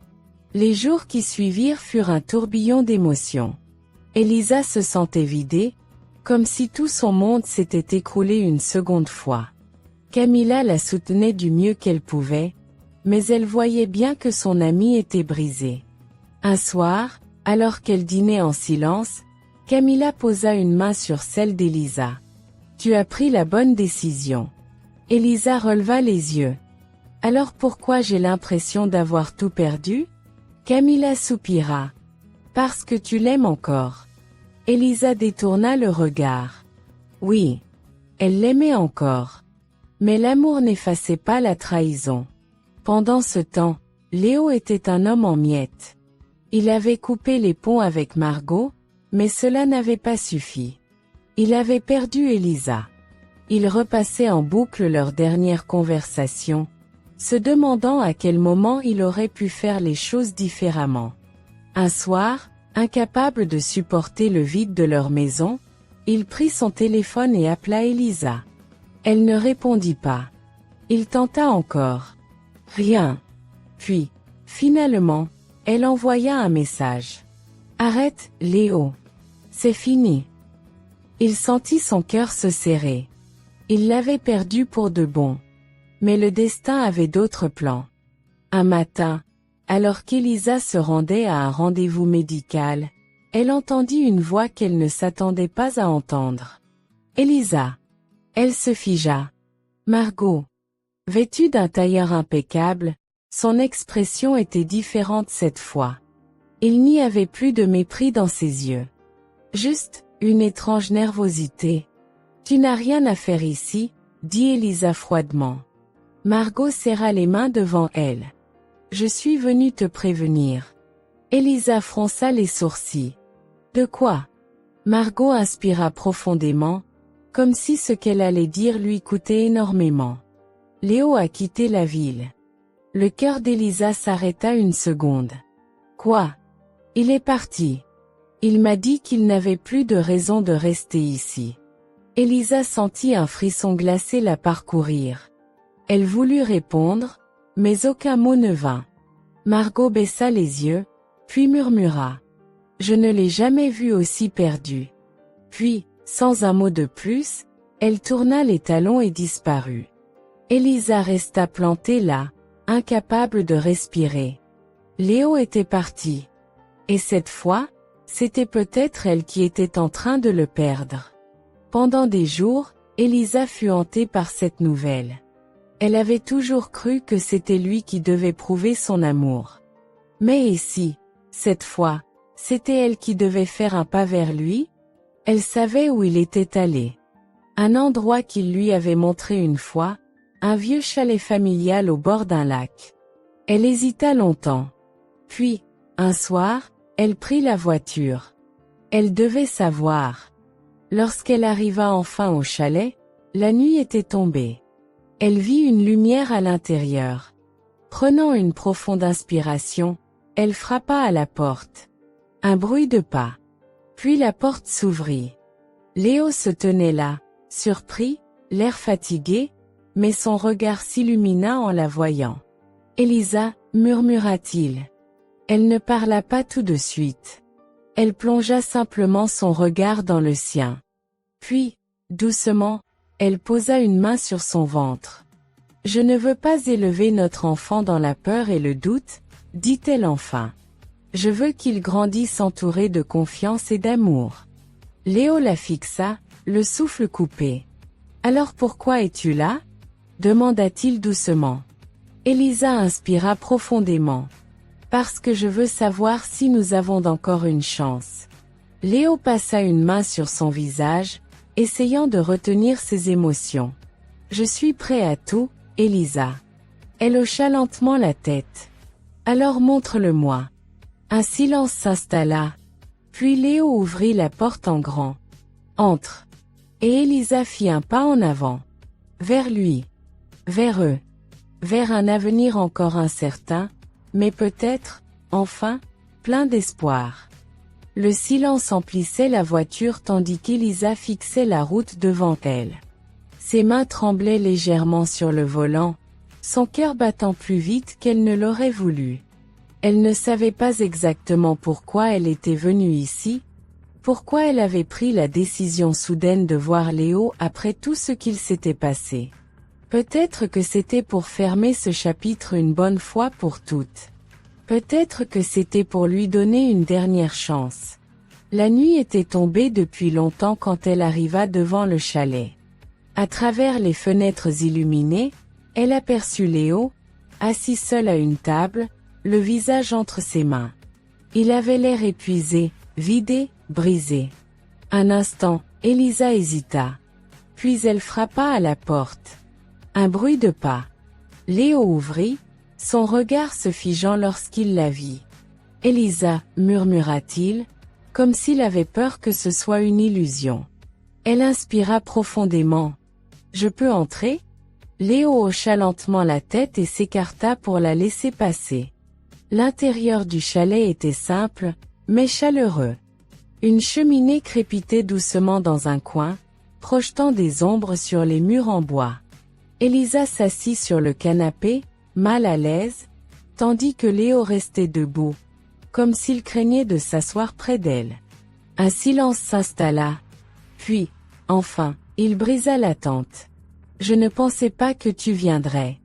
Les jours qui suivirent furent un tourbillon d'émotions. Elisa se sentait vidée, comme si tout son monde s'était écroulé une seconde fois. Camilla la soutenait du mieux qu'elle pouvait, mais elle voyait bien que son amie était brisée. Un soir, alors qu'elle dînait en silence, Camilla posa une main sur celle d'Elisa. « Tu as pris la bonne décision. » Elisa releva les yeux. « Alors pourquoi j'ai l'impression d'avoir tout perdu ?» Camilla soupira. « Parce que tu l'aimes encore. » Elisa détourna le regard. Oui. Elle l'aimait encore. Mais l'amour n'effaçait pas la trahison. Pendant ce temps, Léo était un homme en miettes. Il avait coupé les ponts avec Margot, mais cela n'avait pas suffi. Il avait perdu Elisa. Il repassait en boucle leur dernière conversation, se demandant à quel moment il aurait pu faire les choses différemment. Un soir, incapable de supporter le vide de leur maison, il prit son téléphone et appela Elisa. Elle ne répondit pas. Il tenta encore. Rien. Puis, finalement, elle envoya un message. « Arrête, Léo. C'est fini. » Il sentit son cœur se serrer. Il l'avait perdu pour de bon. Mais le destin avait d'autres plans. Un matin, alors qu'Elisa se rendait à un rendez-vous médical, elle entendit une voix qu'elle ne s'attendait pas à entendre. « Elisa !» Elle se figea. Margot. Vêtue d'un tailleur impeccable, son expression était différente cette fois. Il n'y avait plus de mépris dans ses yeux. Juste, une étrange nervosité. « Tu n'as rien à faire ici, » dit Elisa froidement. Margot serra les mains devant elle. « Je suis venue te prévenir. » Elisa fronça les sourcils. « De quoi ?» Margot inspira profondément, comme si ce qu'elle allait dire lui coûtait énormément. Léo a quitté la ville. Le cœur d'Elisa s'arrêta une seconde. Quoi? Il est parti. Il m'a dit qu'il n'avait plus de raison de rester ici. Elisa sentit un frisson glacé la parcourir. Elle voulut répondre, mais aucun mot ne vint. Margot baissa les yeux, puis murmura. Je ne l'ai jamais vu aussi perdu. Puis, sans un mot de plus, elle tourna les talons et disparut. Elisa resta plantée là, incapable de respirer. Léo était parti. Et cette fois, c'était peut-être elle qui était en train de le perdre. Pendant des jours, Elisa fut hantée par cette nouvelle. Elle avait toujours cru que c'était lui qui devait prouver son amour. Mais ici, cette fois, c'était elle qui devait faire un pas vers lui? Elle savait où il était allé. Un endroit qu'il lui avait montré une fois, un vieux chalet familial au bord d'un lac. Elle hésita longtemps. Puis, un soir, elle prit la voiture. Elle devait savoir. Lorsqu'elle arriva enfin au chalet, la nuit était tombée. Elle vit une lumière à l'intérieur. Prenant une profonde inspiration, elle frappa à la porte. Un bruit de pas. Puis la porte s'ouvrit. Léo se tenait là, surpris, l'air fatigué, mais son regard s'illumina en la voyant. « Elisa » murmura-t-il. Elle ne parla pas tout de suite. Elle plongea simplement son regard dans le sien. Puis, doucement, elle posa une main sur son ventre. « Je ne veux pas élever notre enfant dans la peur et le doute, » dit-elle enfin. « Je veux qu'il grandisse entouré de confiance et d'amour. » Léo la fixa, le souffle coupé. « Alors pourquoi es-tu là ?» demanda-t-il doucement. Elisa inspira profondément. « Parce que je veux savoir si nous avons encore une chance. » Léo passa une main sur son visage, essayant de retenir ses émotions. « Je suis prêt à tout, Elisa. » Elle hocha lentement la tête. « Alors montre-le-moi. » Un silence s'installa. Puis Léo ouvrit la porte en grand. « Entre. » Et Elisa fit un pas en avant. Vers lui. Vers eux. Vers un avenir encore incertain, mais peut-être, enfin, plein d'espoir. Le silence emplissait la voiture tandis qu'Elisa fixait la route devant elle. Ses mains tremblaient légèrement sur le volant, son cœur battant plus vite qu'elle ne l'aurait voulu. Elle ne savait pas exactement pourquoi elle était venue ici, pourquoi elle avait pris la décision soudaine de voir Léo après tout ce qu'il s'était passé. Peut-être que c'était pour fermer ce chapitre une bonne fois pour toutes. Peut-être que c'était pour lui donner une dernière chance. La nuit était tombée depuis longtemps quand elle arriva devant le chalet. À travers les fenêtres illuminées, elle aperçut Léo, assis seul à une table, le visage entre ses mains. Il avait l'air épuisé, vidé, brisé. Un instant, Elisa hésita. Puis elle frappa à la porte. Un bruit de pas. Léo ouvrit, son regard se figeant lorsqu'il la vit. « Elisa » murmura-t-il, comme s'il avait peur que ce soit une illusion. Elle inspira profondément. « Je peux entrer ?» Léo hocha lentement la tête et s'écarta pour la laisser passer. L'intérieur du chalet était simple, mais chaleureux. Une cheminée crépitait doucement dans un coin, projetant des ombres sur les murs en bois. Elisa s'assit sur le canapé, mal à l'aise, tandis que Léo restait debout, comme s'il craignait de s'asseoir près d'elle. Un silence s'installa. Puis, enfin, il brisa l'attente. « Je ne pensais pas que tu viendrais. »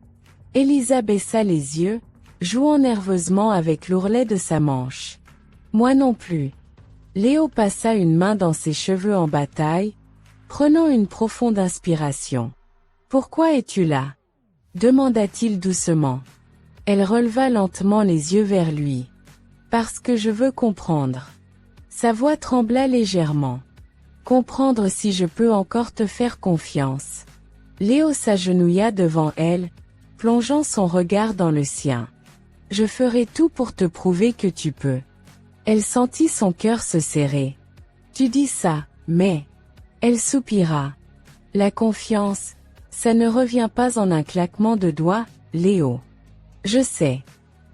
Elisa baissa les yeux, jouant nerveusement avec l'ourlet de sa manche. « Moi non plus. » Léo passa une main dans ses cheveux en bataille, prenant une profonde inspiration. « Pourquoi es-tu là ?» demanda-t-il doucement. Elle releva lentement les yeux vers lui. « Parce que je veux comprendre. » Sa voix trembla légèrement. « Comprendre si je peux encore te faire confiance. » Léo s'agenouilla devant elle, plongeant son regard dans le sien. « Je ferai tout pour te prouver que tu peux. » Elle sentit son cœur se serrer. « Tu dis ça, mais... » Elle soupira. « La confiance, ça ne revient pas en un claquement de doigts, Léo. » « Je sais. »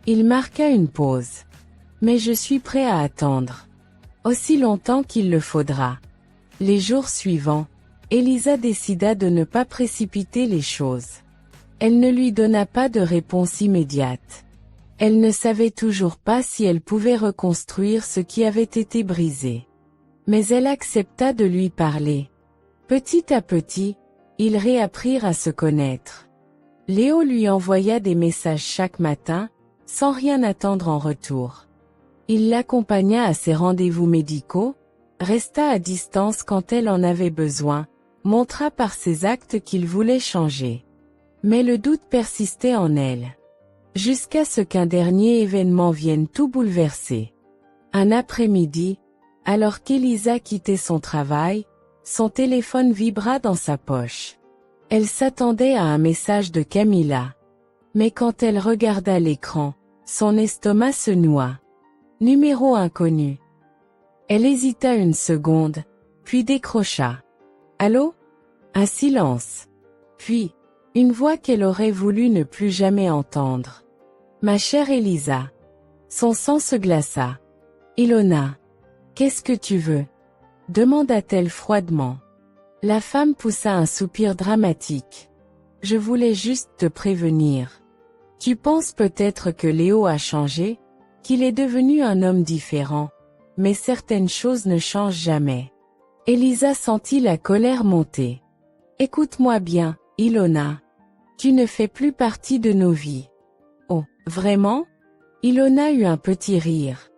Il marqua une pause. « Mais je suis prêt à attendre. Aussi longtemps qu'il le faudra. » Les jours suivants, Elisa décida de ne pas précipiter les choses. Elle ne lui donna pas de réponse immédiate. Elle ne savait toujours pas si elle pouvait reconstruire ce qui avait été brisé. Mais elle accepta de lui parler. Petit à petit, ils réapprirent à se connaître. Léo lui envoya des messages chaque matin, sans rien attendre en retour. Il l'accompagna à ses rendez-vous médicaux, resta à distance quand elle en avait besoin, montra par ses actes qu'il voulait changer. Mais le doute persistait en elle. Jusqu'à ce qu'un dernier événement vienne tout bouleverser. Un après-midi, alors qu'Elisa quittait son travail, son téléphone vibra dans sa poche. Elle s'attendait à un message de Camilla. Mais quand elle regarda l'écran, son estomac se noua. Numéro inconnu. Elle hésita une seconde, puis décrocha. Allô? Un silence. Puis, une voix qu'elle aurait voulu ne plus jamais entendre. Ma chère Elisa. Son sang se glaça. Ilona. Qu'est-ce que tu veux? Demanda-t-elle froidement. La femme poussa un soupir dramatique. Je voulais juste te prévenir. Tu penses peut-être que Léo a changé, qu'il est devenu un homme différent, mais certaines choses ne changent jamais. Elisa sentit la colère monter. Écoute-moi bien, Ilona. Tu ne fais plus partie de nos vies. Oh, vraiment? Ilona eut un petit rire.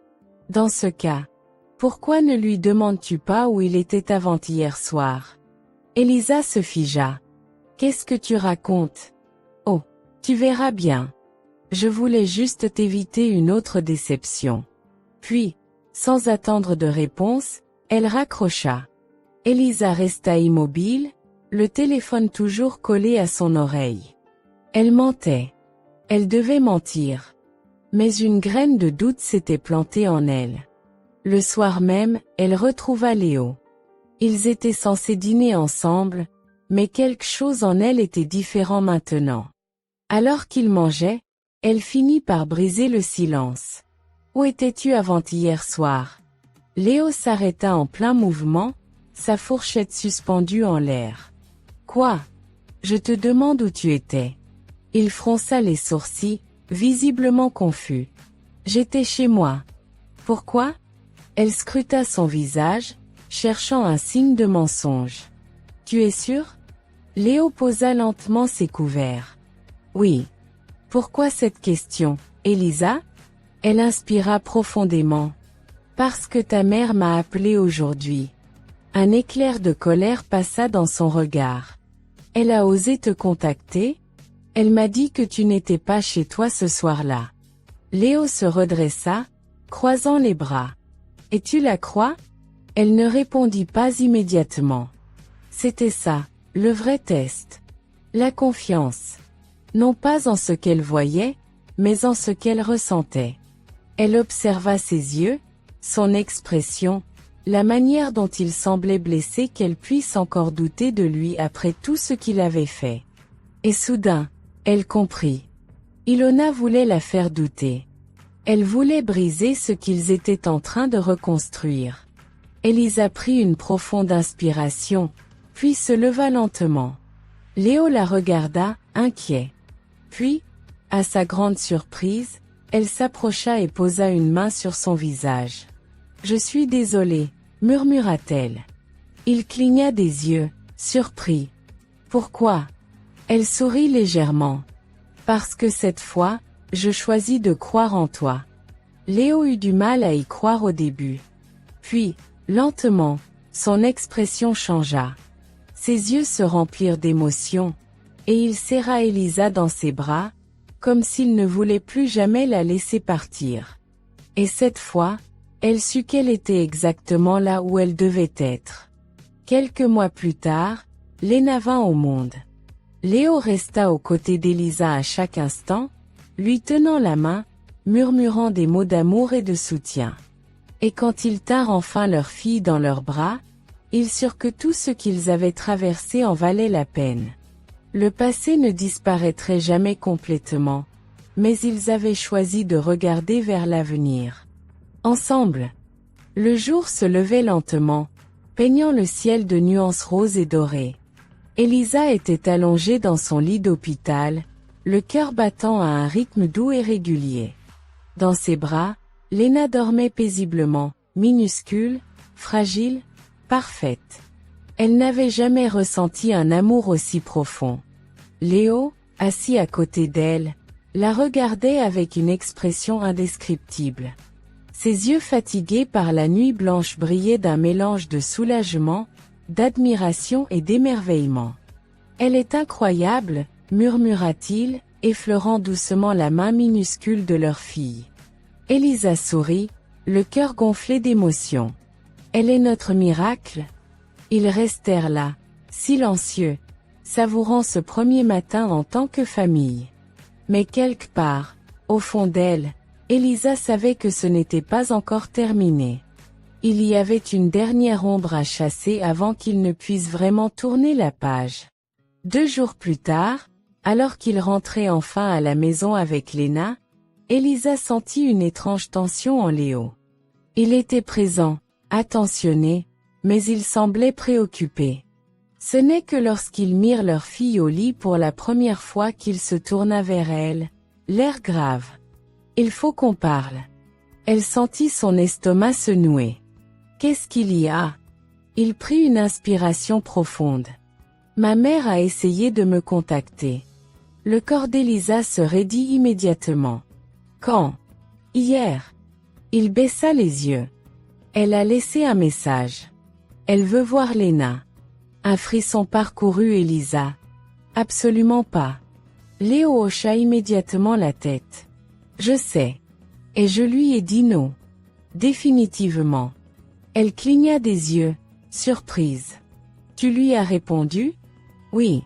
Dans ce cas, pourquoi ne lui demandes-tu pas où il était avant-hier soir? Elisa se figea. Qu'est-ce que tu racontes? Oh, tu verras bien. Je voulais juste t'éviter une autre déception. Puis, sans attendre de réponse, elle raccrocha. Elisa resta immobile, le téléphone toujours collé à son oreille. Elle mentait. Elle devait mentir. Mais une graine de doute s'était plantée en elle. Le soir même, elle retrouva Léo. Ils étaient censés dîner ensemble, mais quelque chose en elle était différent maintenant. Alors qu'ils mangeaient, elle finit par briser le silence. « Où étais-tu avant-hier soir ?» Léo s'arrêta en plein mouvement, sa fourchette suspendue en l'air. « Quoi? Je te demande où tu étais. » Il fronça les sourcils, visiblement confus. « J'étais chez moi. » « Pourquoi ?» Elle scruta son visage, cherchant un signe de mensonge. « Tu es sûr ?» Léo posa lentement ses couverts. « Oui. » Pourquoi cette question, Elisa? Elle inspira profondément. « Parce que ta mère m'a appelé aujourd'hui. » Un éclair de colère passa dans son regard. « Elle a osé te contacter? Elle m'a dit que tu n'étais pas chez toi ce soir-là. » Léo se redressa, croisant les bras. « Et tu la crois? » Elle ne répondit pas immédiatement. C'était ça, le vrai test. La confiance. Non pas en ce qu'elle voyait, mais en ce qu'elle ressentait. Elle observa ses yeux, son expression, la manière dont il semblait blessé qu'elle puisse encore douter de lui après tout ce qu'il avait fait. Et soudain, elle comprit. Ilona voulait la faire douter. Elle voulait briser ce qu'ils étaient en train de reconstruire. Elisa prit une profonde inspiration, puis se leva lentement. Léo la regarda, inquiet. Puis, à sa grande surprise, elle s'approcha et posa une main sur son visage. « Je suis désolée, » murmura-t-elle. Il cligna des yeux, surpris. « Pourquoi ?» Elle sourit légèrement. « Parce que cette fois, je choisis de croire en toi. » Léo eut du mal à y croire au début. Puis, lentement, son expression changea. Ses yeux se remplirent d'émotion, et il serra Elisa dans ses bras, comme s'il ne voulait plus jamais la laisser partir. Et cette fois, elle sut qu'elle était exactement là où elle devait être. Quelques mois plus tard, Léna vint au monde. Léo resta aux côtés d'Elisa à chaque instant, lui tenant la main, murmurant des mots d'amour et de soutien. Et quand ils tinrent enfin leur fille dans leurs bras, ils surent que tout ce qu'ils avaient traversé en valait la peine. Le passé ne disparaîtrait jamais complètement, mais ils avaient choisi de regarder vers l'avenir. Ensemble. Le jour se levait lentement, peignant le ciel de nuances roses et dorées. Elisa était allongée dans son lit d'hôpital, le cœur battant à un rythme doux et régulier. Dans ses bras, Léna dormait paisiblement, minuscule, fragile, parfaite. Elle n'avait jamais ressenti un amour aussi profond. Léo, assis à côté d'elle, la regardait avec une expression indescriptible. Ses yeux fatigués par la nuit blanche brillaient d'un mélange de soulagement, d'admiration et d'émerveillement. « Elle est incroyable », murmura-t-il, effleurant doucement la main minuscule de leur fille. Elisa sourit, le cœur gonflé d'émotion. « Elle est notre miracle ?» Ils restèrent là, silencieux, savourant ce premier matin en tant que famille. Mais quelque part, au fond d'elle, Elisa savait que ce n'était pas encore terminé. Il y avait une dernière ombre à chasser avant qu'ils ne puissent vraiment tourner la page. 2 jours plus tard, alors qu'ils rentraient enfin à la maison avec Léna, Elisa sentit une étrange tension en Léo. Il était présent, attentionné, mais il semblait préoccupé. Ce n'est que lorsqu'ils mirent leur fille au lit pour la première fois qu'il se tourna vers elle, l'air grave. « Il faut qu'on parle. » Elle sentit son estomac se nouer. « Qu'est-ce qu'il y a ?» Il prit une inspiration profonde. « Ma mère a essayé de me contacter. » Le corps d'Elisa se raidit immédiatement. « Quand ?»« Hier. » Il baissa les yeux. Elle a laissé un message. Elle veut voir Léna. Un frisson parcourut Elisa. « Absolument pas. » Léo hocha immédiatement la tête. « Je sais. Et je lui ai dit non. Définitivement. » Elle cligna des yeux, surprise. « Tu lui as répondu ?»« Oui. »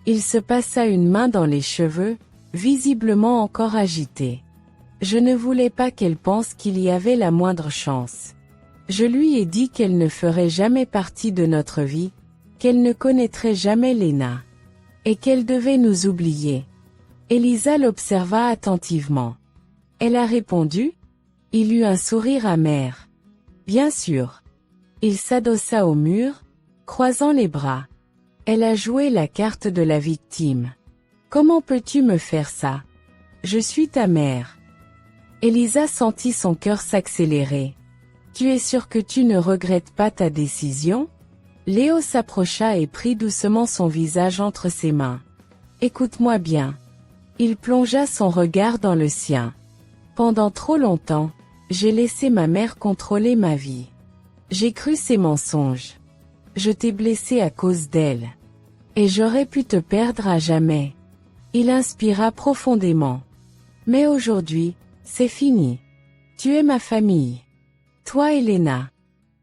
Il se passa une main dans les cheveux, visiblement encore agité. « Je ne voulais pas qu'elle pense qu'il y avait la moindre chance. Je lui ai dit qu'elle ne ferait jamais partie de notre vie, qu'elle ne connaîtrait jamais Léna. Et qu'elle devait nous oublier. » Elisa l'observa attentivement. « Elle a répondu ?» Il eut un sourire amer. « Bien sûr. » Il s'adossa au mur, croisant les bras. « Elle a joué la carte de la victime. Comment peux-tu me faire ça? Je suis ta mère. » Elisa sentit son cœur s'accélérer. « Tu es sûre que tu ne regrettes pas ta décision ?» Léo s'approcha et prit doucement son visage entre ses mains. « Écoute-moi bien. » Il plongea son regard dans le sien. « Pendant trop longtemps, j'ai laissé ma mère contrôler ma vie. J'ai cru ses mensonges. Je t'ai blessé à cause d'elle. Et j'aurais pu te perdre à jamais. » Il inspira profondément. « Mais aujourd'hui, c'est fini. Tu es ma famille. Toi et Léna.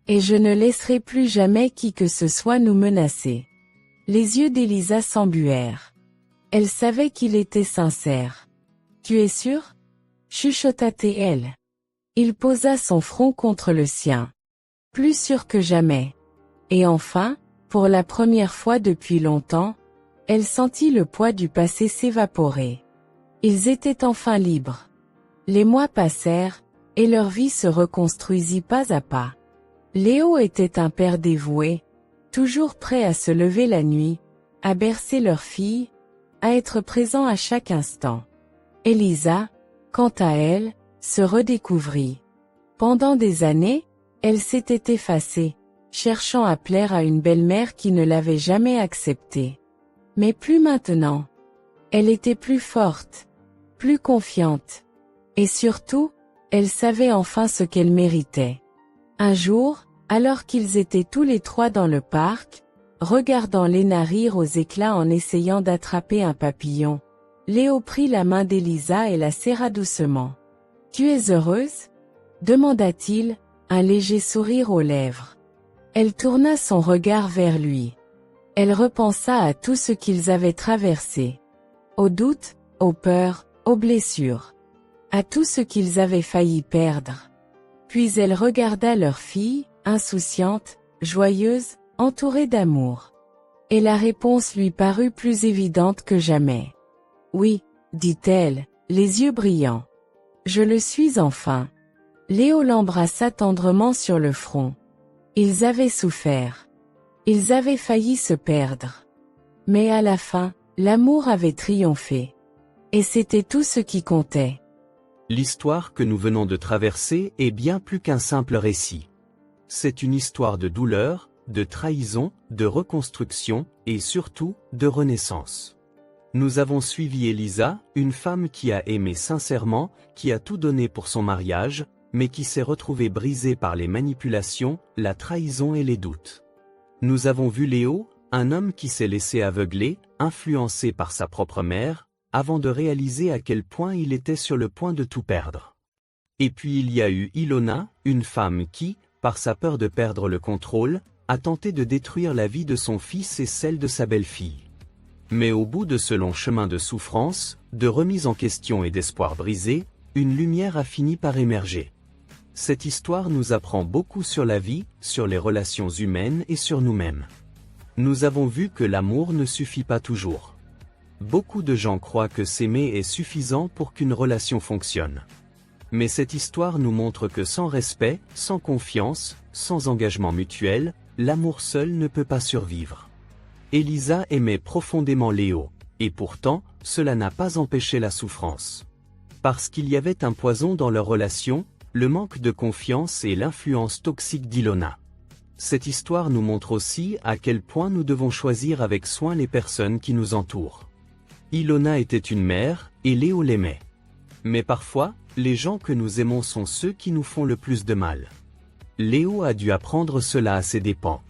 Et je ne laisserai plus jamais qui que ce soit nous menacer. » Les yeux d'Elisa s'embuèrent. Elle savait qu'il était sincère. « Tu es sûr ?» chuchota-t-elle. Il posa son front contre le sien. Plus sûr que jamais. Et enfin, pour la première fois depuis longtemps, Elle sentit le poids du passé s'évaporer. Ils étaient enfin libres. Les mois passèrent, et leur vie se reconstruisit pas à pas. Léo était un père dévoué, toujours prêt à se lever la nuit, à bercer leur fille, à être présent à chaque instant. Elisa, quant à elle, se redécouvrit. Pendant des années, elle s'était effacée, cherchant à plaire à une belle-mère qui ne l'avait jamais acceptée. Mais plus maintenant. Elle était plus forte, plus confiante. Et surtout, elle savait enfin ce qu'elle méritait. Un jour, alors qu'ils étaient tous les trois dans le parc, regardant Léna rire aux éclats en essayant d'attraper un papillon, Léo prit la main d'Elisa et la serra doucement. « Tu es heureuse ?» demanda-t-il, un léger sourire aux lèvres. Elle tourna son regard vers lui. Elle repensa à tout ce qu'ils avaient traversé. Aux doutes, aux peurs, aux blessures. À tout ce qu'ils avaient failli perdre. Puis elle regarda leur fille, insouciante, joyeuse, entourée d'amour. Et la réponse lui parut plus évidente que jamais. « Oui, dit-elle, les yeux brillants. Je le suis enfin. » Léo l'embrassa tendrement sur le front. Ils avaient souffert. Ils avaient failli se perdre. Mais à la fin, l'amour avait triomphé. Et c'était tout ce qui comptait. L'histoire que nous venons de traverser est bien plus qu'un simple récit. C'est une histoire de douleur, de trahison, de reconstruction, et surtout, de renaissance. Nous avons suivi Elisa, une femme qui a aimé sincèrement, qui a tout donné pour son mariage, mais qui s'est retrouvée brisée par les manipulations, la trahison et les doutes. Nous avons vu Léo, un homme qui s'est laissé aveugler, influencé par sa propre mère, avant de réaliser à quel point il était sur le point de tout perdre. Et puis il y a eu Ilona, une femme qui, par sa peur de perdre le contrôle, a tenté de détruire la vie de son fils et celle de sa belle-fille. Mais au bout de ce long chemin de souffrance, de remise en question et d'espoir brisé, une lumière a fini par émerger. Cette histoire nous apprend beaucoup sur la vie, sur les relations humaines et sur nous-mêmes. Nous avons vu que l'amour ne suffit pas toujours. Beaucoup de gens croient que s'aimer est suffisant pour qu'une relation fonctionne. Mais cette histoire nous montre que sans respect, sans confiance, sans engagement mutuel, l'amour seul ne peut pas survivre. Elisa aimait profondément Léo, et pourtant, cela n'a pas empêché la souffrance. Parce qu'il y avait un poison dans leur relation, le manque de confiance et l'influence toxique d'Ilona. Cette histoire nous montre aussi à quel point nous devons choisir avec soin les personnes qui nous entourent. Ilona était une mère, et Léo l'aimait. Mais parfois, les gens que nous aimons sont ceux qui nous font le plus de mal. Léo a dû apprendre cela à ses dépens.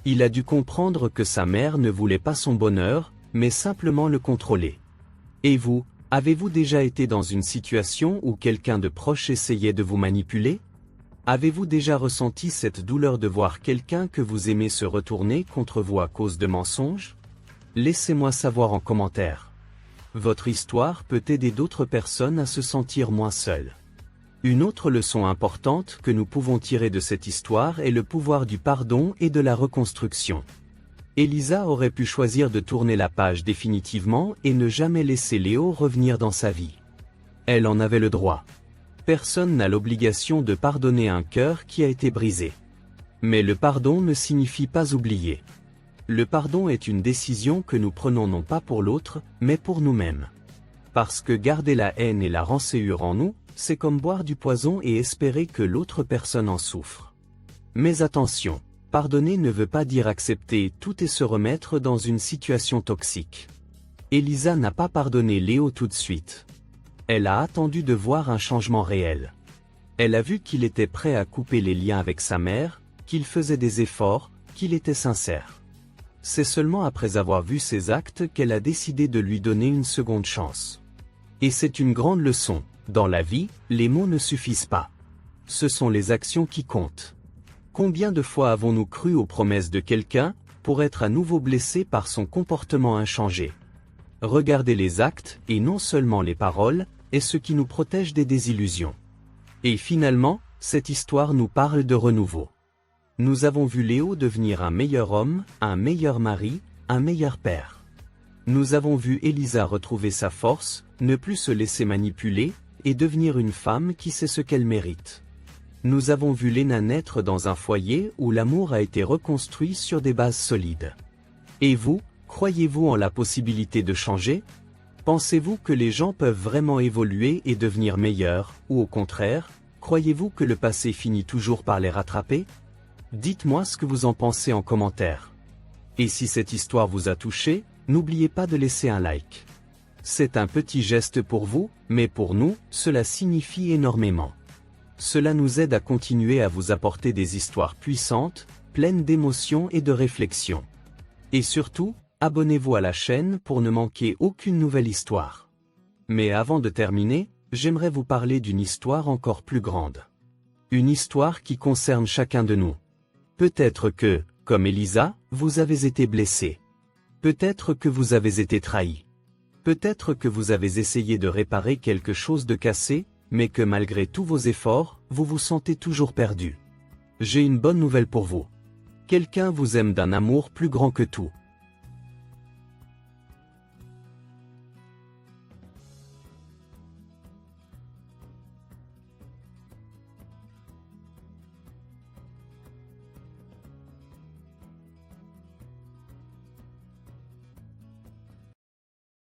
Il a dû comprendre que sa mère ne voulait pas son bonheur, mais simplement le contrôler. Et vous, avez-vous déjà été dans une situation où quelqu'un de proche essayait de vous manipuler? Avez-vous déjà ressenti cette douleur de voir quelqu'un que vous aimez se retourner contre vous à cause de mensonges? Laissez-moi savoir en commentaire. Votre histoire peut aider d'autres personnes à se sentir moins seules. Une autre leçon importante que nous pouvons tirer de cette histoire est le pouvoir du pardon et de la reconstruction. Elisa aurait pu choisir de tourner la page définitivement et ne jamais laisser Léo revenir dans sa vie. Elle en avait le droit. Personne n'a l'obligation de pardonner un cœur qui a été brisé. Mais le pardon ne signifie pas oublier. Le pardon est une décision que nous prenons non pas pour l'autre, mais pour nous-mêmes. Parce que garder la haine et la rancœur en nous, c'est comme boire du poison et espérer que l'autre personne en souffre. Mais attention, pardonner ne veut pas dire accepter tout et se remettre dans une situation toxique. Elisa n'a pas pardonné Léo tout de suite. Elle a attendu de voir un changement réel. Elle a vu qu'il était prêt à couper les liens avec sa mère, qu'il faisait des efforts, qu'il était sincère. C'est seulement après avoir vu ses actes qu'elle a décidé de lui donner une seconde chance. Et c'est une grande leçon, dans la vie, les mots ne suffisent pas. Ce sont les actions qui comptent. Combien de fois avons-nous cru aux promesses de quelqu'un, pour être à nouveau blessés par son comportement inchangé? Regardez les actes, et non seulement les paroles, est ce qui nous protège des désillusions. Et finalement, cette histoire nous parle de renouveau. Nous avons vu Léo devenir un meilleur homme, un meilleur mari, un meilleur père. Nous avons vu Élisa retrouver sa force, ne plus se laisser manipuler, et devenir une femme qui sait ce qu'elle mérite. Nous avons vu Léna naître dans un foyer où l'amour a été reconstruit sur des bases solides. Et vous, croyez-vous en la possibilité de changer? Pensez-vous que les gens peuvent vraiment évoluer et devenir meilleurs, ou au contraire, croyez-vous que le passé finit toujours par les rattraper? Dites-moi ce que vous en pensez en commentaire. Et si cette histoire vous a touché, n'oubliez pas de laisser un like. C'est un petit geste pour vous, mais pour nous, cela signifie énormément. Cela nous aide à continuer à vous apporter des histoires puissantes, pleines d'émotions et de réflexion. Et surtout, abonnez-vous à la chaîne pour ne manquer aucune nouvelle histoire. Mais avant de terminer, j'aimerais vous parler d'une histoire encore plus grande. Une histoire qui concerne chacun de nous. Peut-être que, comme Élisa, vous avez été blessé. Peut-être que vous avez été trahi. Peut-être que vous avez essayé de réparer quelque chose de cassé, mais que malgré tous vos efforts, vous vous sentez toujours perdu. J'ai une bonne nouvelle pour vous. Quelqu'un vous aime d'un amour plus grand que tout.